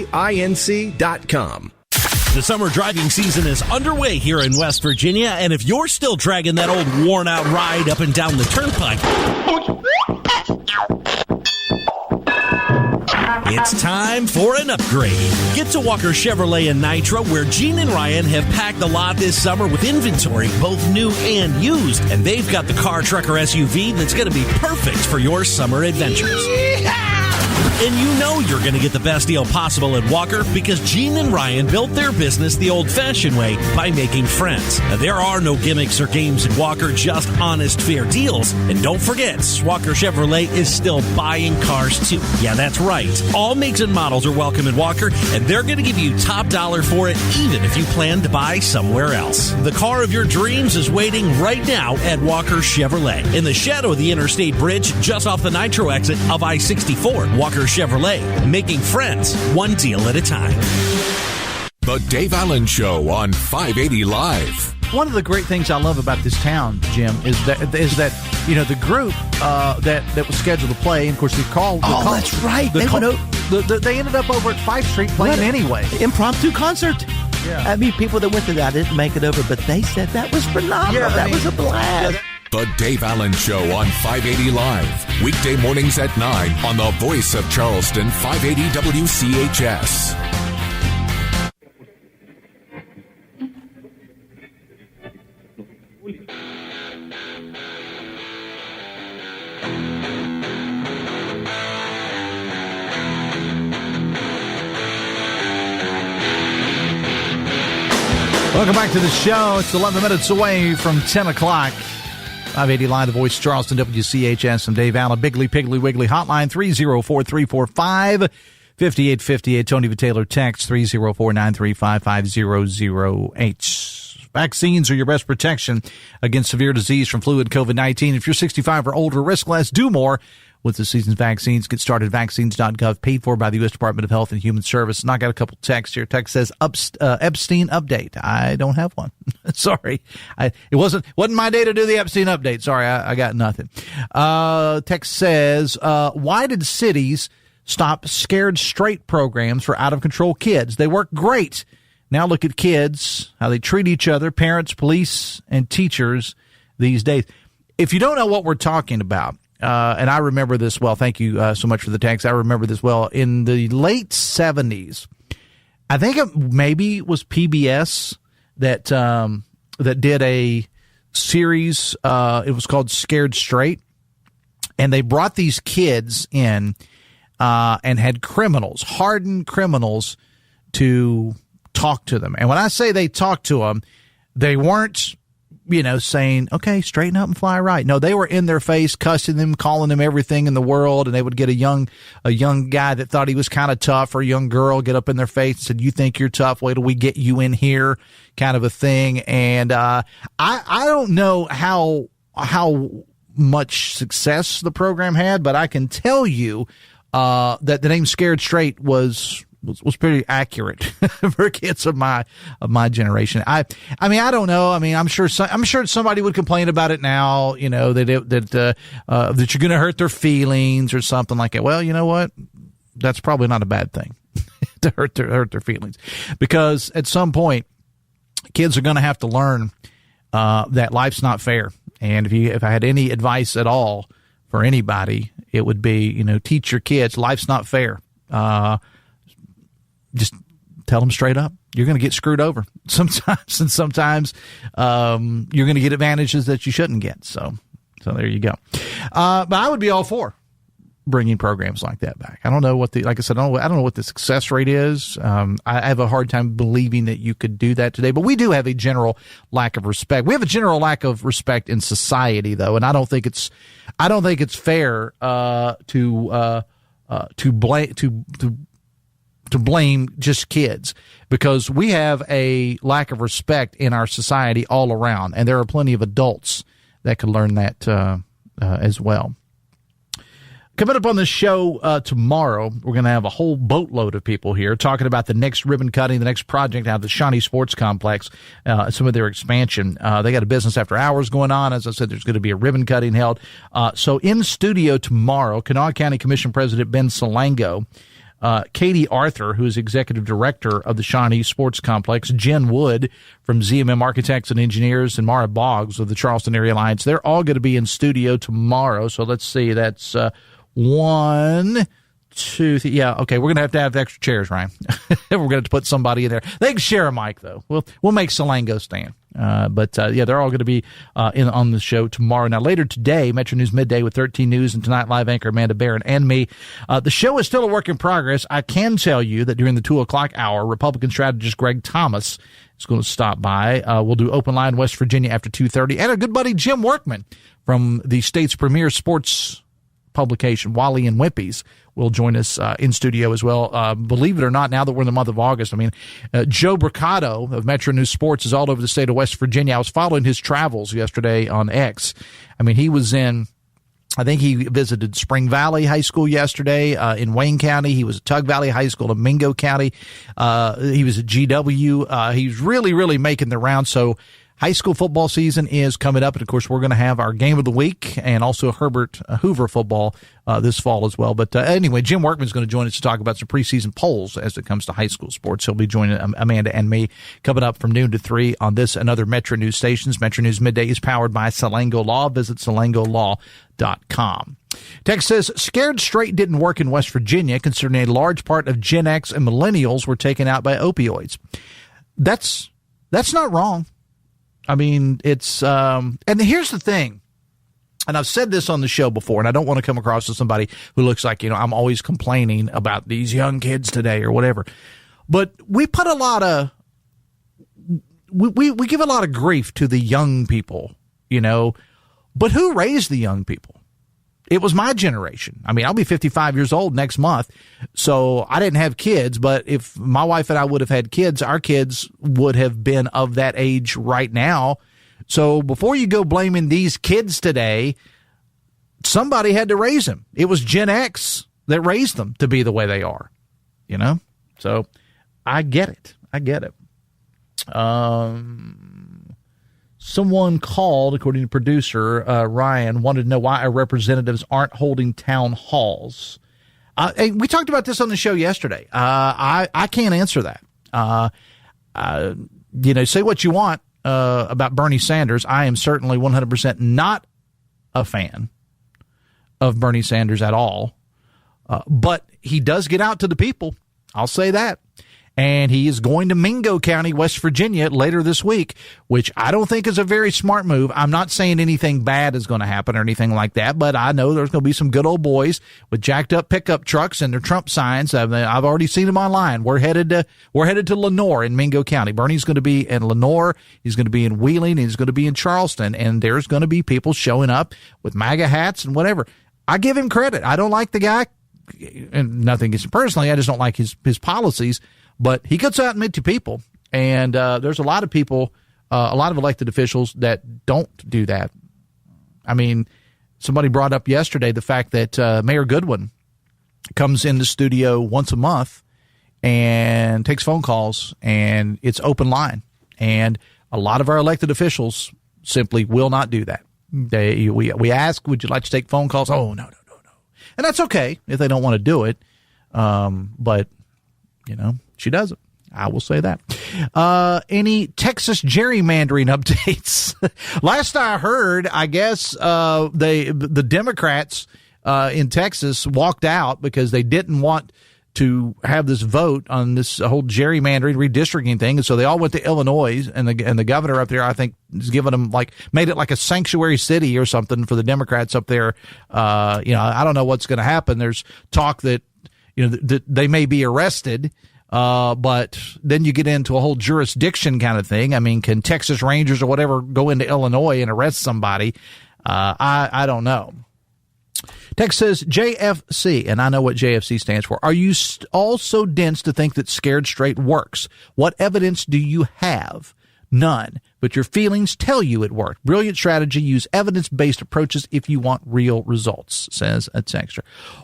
The summer driving season is underway here in West Virginia, and if you're still dragging that old worn-out ride up and down the turnpike, it's time for an upgrade. Get to Walker Chevrolet and Nitro, where Gene and Ryan have packed the lot this summer with inventory, both new and used. And they've got the car, truck, or SUV that's going to be perfect for your summer adventures. And you know you're going to get the best deal possible at Walker because Gene and Ryan built their business the old-fashioned way by making friends. Now, there are no gimmicks or games at Walker, just honest, fair deals. And don't forget, Walker Chevrolet is still buying cars, too. Yeah, that's right. All makes and models are welcome at Walker, and they're going to give you top dollar for it, even if you plan to buy somewhere else. The car of your dreams is waiting right now at Walker Chevrolet, in the shadow of the Interstate Bridge, just off the Nitro exit of I-64. Walker Chevrolet, making friends one deal at a time. The Dave Allen Show on 580 Live. One of the great things I love about this town, Jim, is that you know the group that was scheduled to play. And of course, that's right. They ended up over at 5th Street playing anyway. Impromptu concert. Yeah. I mean, people that went to that didn't make it over, but they said that was phenomenal. That was a blast. The Dave Allen Show on 580 Live. Weekday mornings at 9 on the Voice of Charleston, 580 WCHS. Welcome back to the show. It's 11 minutes away from 10 o'clock. 580 Live, the Voice of Charleston, WCHS. I'm Dave Allen. Biggly Piggly Wiggly hotline 304-345-5858. Tony the Taylor text 304-935-5008. Vaccines are your best protection against severe disease from flu and COVID-19. If you're 65 or older, risk less, do more with the season's vaccines. Get started at vaccines.gov, paid for by the U.S. Department of Health and Human Services. And I got a couple texts here. Text says, Epstein update. I don't have one. Sorry. It wasn't my day to do the Epstein update. Sorry, I got nothing. Text says, why did cities stop Scared Straight programs for out-of-control kids? They work great. Now look at kids, how they treat each other, parents, police, and teachers these days. If you don't know what we're talking about, and I remember this well. Thank you so much for the text. I remember this well. In the late 70s, I think it maybe was PBS that did a series. It was called Scared Straight, and they brought these kids in and had criminals, hardened criminals, to talk to them. And when I say they talked to them, they weren't, saying, okay, straighten up and fly right. No, they were in their face, cussing them, calling them everything in the world. And they would get a young guy that thought he was kind of tough, or a young girl get up in their face and said, you think you're tough? Wait till we get you in here, kind of a thing. And I don't know how much success the program had, but I can tell you that the name Scared Straight was pretty accurate for kids of my generation. I mean, I don't know. I mean, I'm sure somebody would complain about it now, that you're going to hurt their feelings or something like that. Well, you know what? That's probably not a bad thing to hurt their feelings, because at some point, kids are going to have to learn that life's not fair. And if I had any advice at all for anybody, it would be, teach your kids life's not fair. Just tell them straight up. You're going to get screwed over sometimes, and sometimes you're going to get advantages that you shouldn't get. So there you go. But I would be all for bringing programs like that back. I don't know what like I said, I don't know what the success rate is. I have a hard time believing that you could do that today, but we do have a general lack of respect. We have a general lack of respect in society, though, and I don't think it's fair to blame just kids, because we have a lack of respect in our society all around, and there are plenty of adults that could learn that as well. Coming up on the show tomorrow, we're going to have a whole boatload of people here talking about the next ribbon cutting, the next project out of the Shawnee Sports Complex, some of their expansion. They got a business after hours going on. As I said, there's going to be a ribbon cutting held. So in studio tomorrow, Kanawha County Commission President Ben Salango, Katie Arthur, who is executive director of the Shawnee Sports Complex, Jen Wood from ZMM Architects and Engineers, and Mara Boggs of the Charleston Area Alliance. They're all going to be in studio tomorrow. So let's see. That's 1, 2, 3. Yeah, okay. We're going to have extra chairs, Ryan. We're going to have to put somebody in there. They can share a mic, though. We'll make Salango stand. But they're all going to be on the show tomorrow. Now, later today, Metro News Midday with 13 News and Tonight Live anchor Amanda Barron and me. The show is still a work in progress. I can tell you that during the 2 o'clock hour, Republican strategist Greg Thomas is going to stop by. We'll do Open Line West Virginia after 2:30. And our good buddy Jim Workman from the state's premier sports publication, Wally and Wimpy's, will join us in studio as well. Believe it or not, now that we're in the month of August, Joe Bricado of Metro News Sports is all over the state of West Virginia. I was following his travels yesterday on X. He was I think he visited Spring Valley High School yesterday in Wayne County. He was at Tug Valley High School in Mingo County. He was at GW. He's really, really making the round. So high school football season is coming up, and of course, we're going to have our game of the week and also Herbert Hoover football this fall as well. But anyway, Jim Workman's going to join us to talk about some preseason polls as it comes to high school sports. He'll be joining Amanda and me coming up from noon to 3 on this and other Metro News stations. Metro News Midday is powered by Salango Law. Visit salangolaw.com. Text says, scared straight didn't work in West Virginia, considering a large part of Gen X and millennials were taken out by opioids. That's not wrong. It's, and here's the thing, and I've said this on the show before, and I don't want to come across as somebody who looks like, I'm always complaining about these young kids today or whatever, but we put a lot of, we give a lot of grief to the young people, but who raised the young people? It was my generation. I'll be 55 years old next month, so I didn't have kids, but if my wife and I would have had kids, our kids would have been of that age right now. So before you go blaming these kids today, somebody had to raise them. It was Gen X that raised them to be the way they are, So I get it. Someone called, according to producer Ryan, wanted to know why our representatives aren't holding town halls. We talked about this on the show yesterday. I can't answer that. Say what you want about Bernie Sanders. I am certainly 100% not a fan of Bernie Sanders at all. But he does get out to the people. I'll say that. And he is going to Mingo County, West Virginia later this week, which I don't think is a very smart move. I'm not saying anything bad is going to happen or anything like that, but I know there's going to be some good old boys with jacked up pickup trucks and their Trump signs. I've already seen them online. We're headed to Lenoir in Mingo County. Bernie's going to be in Lenoir. He's going to be in Wheeling. He's going to be in Charleston. And there's going to be people showing up with MAGA hats and whatever. I give him credit. I don't like the guy, and nothing against him personally. I just don't like his policies. But he gets out and meet to people, and there's a lot of people, a lot of elected officials that don't do that. Somebody brought up yesterday the fact that Mayor Goodwin comes in the studio once a month and takes phone calls, and it's open line. And a lot of our elected officials simply will not do that. We ask, would you like to take phone calls? Oh, no. And that's okay if they don't want to do it. But, she doesn't. I will say that. Any Texas gerrymandering updates? Last I heard, I guess the Democrats in Texas walked out because they didn't want to have this vote on this whole gerrymandering, redistricting thing, and so they all went to Illinois, and the governor up there, I think, is giving them made it like a sanctuary city or something for the Democrats up there. I don't know what's going to happen. There's talk that that they may be arrested, but then you get into a whole jurisdiction kind of thing. I mean, can Texas Rangers or whatever go into Illinois and arrest somebody? I don't know. Text says JFC, and I know what JFC stands for. Are you all so dense to think that scared straight works? What evidence do you have? None. But your feelings tell you it worked. Brilliant strategy. Use evidence-based approaches if you want real results, says a texter.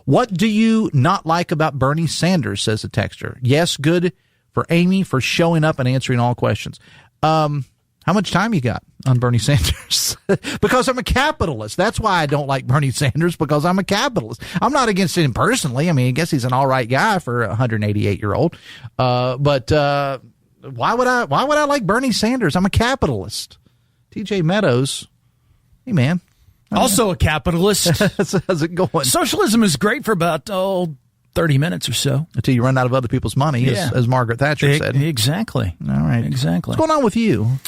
What do you not like about Bernie Sanders, says a texter. Yes, good for Amy for showing up and answering all questions. How much time you got on Bernie Sanders? Because I'm a capitalist. That's why I don't like Bernie Sanders, because I'm a capitalist. I'm not against him personally. I mean, I guess he's an all right guy for a 188-year-old. But why would I like Bernie Sanders? I'm a capitalist. TJ Meadows. Hey, man. Also a capitalist. How's it going? Socialism is great for about 30 minutes or so. Until you run out of other people's money, as Margaret Thatcher said. Exactly. All right. Exactly. What's going on with you?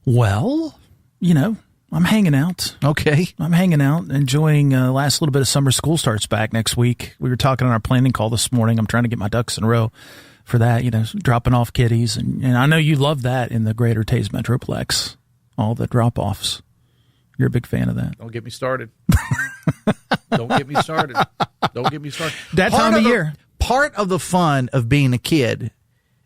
Well, I'm hanging out. Okay. I'm hanging out, enjoying last little bit of summer. School starts back next week. We were talking on our planning call this morning. I'm trying to get my ducks in a row for that, dropping off kiddies. And I know you love that in the greater Taze Metroplex, all the drop-offs. You're a big fan of that. Don't get me started. Don't get me started. Don't get me started. That time of year. Part of the fun of being a kid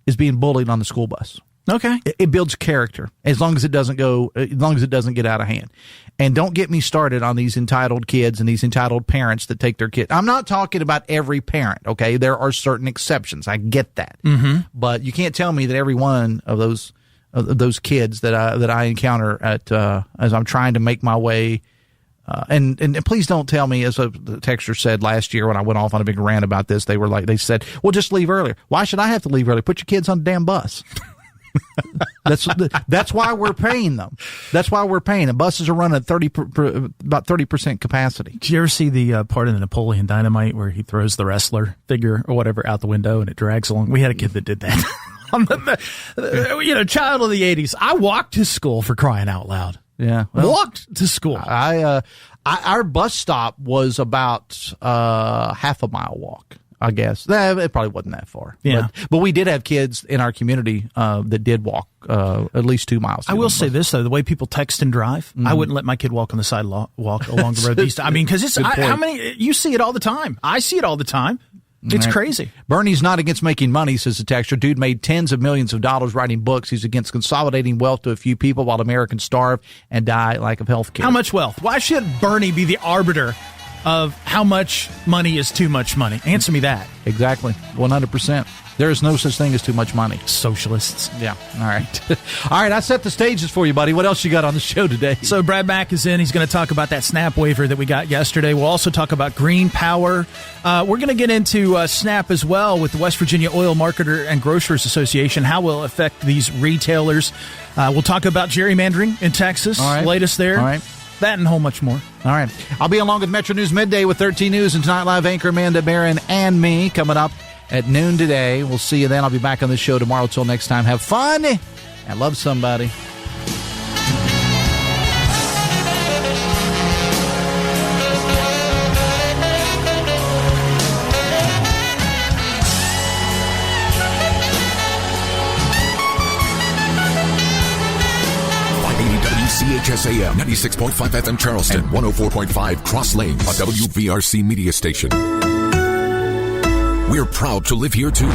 is being bullied on the school bus. Okay. It builds character as long as it doesn't get out of hand. And don't get me started on these entitled kids and these entitled parents that take their kids. I'm not talking about every parent, okay? There are certain exceptions. I get that. Mm-hmm. But you can't tell me that every one of those kids that I encounter as I'm trying to make my way. And please don't tell me, as the texter said last year when I went off on a big rant about this, they said, well, just leave earlier. Why should I have to leave early? Put your kids on the damn bus. That's why we're paying them. That's why we're paying them. Buses are running at about 30% capacity. Did you ever see the part in the Napoleon Dynamite where he throws the wrestler figure or whatever out the window and it drags along? We had a kid that did that. Child of the 80s. I walked to school, for crying out loud. Yeah, walked to school. Our bus stop was about half a mile walk, I guess. It probably wasn't that far. Yeah, but we did have kids in our community that did walk at least 2 miles. I will say this though: the way people text and drive, I wouldn't let my kid walk on the sidewalk along the road. These, I mean, because how many you see it all the time. I see it all the time. It's crazy. Bernie's not against making money, says the texter. Dude made tens of millions of dollars writing books. He's against consolidating wealth to a few people while Americans starve and die lack of health care. How much wealth? Why should Bernie be the arbiter of how much money is too much money? Answer me that. Exactly. 100%. There is no such thing as too much money. Socialists. Yeah. All right. All right. I set the stages for you, buddy. What else you got on the show today? So Brad Mack is in. He's going to talk about that SNAP waiver that we got yesterday. We'll also talk about green power. We're going to get into SNAP as well with the West Virginia Oil Marketer and Grocers Association. How will it affect these retailers? We'll talk about gerrymandering in Texas. All right. Latest there. All right. That and a whole much more. All right. I'll be along with Metro News Midday with 13 News and Tonight Live anchor Amanda Barron and me coming up at noon today. We'll see you then. I'll be back on the show tomorrow. Till next time, have fun and love somebody. WCHS AM 96.5 FM Charleston, 104.5 Cross Lanes, a WVRC media station. We're proud to live here too.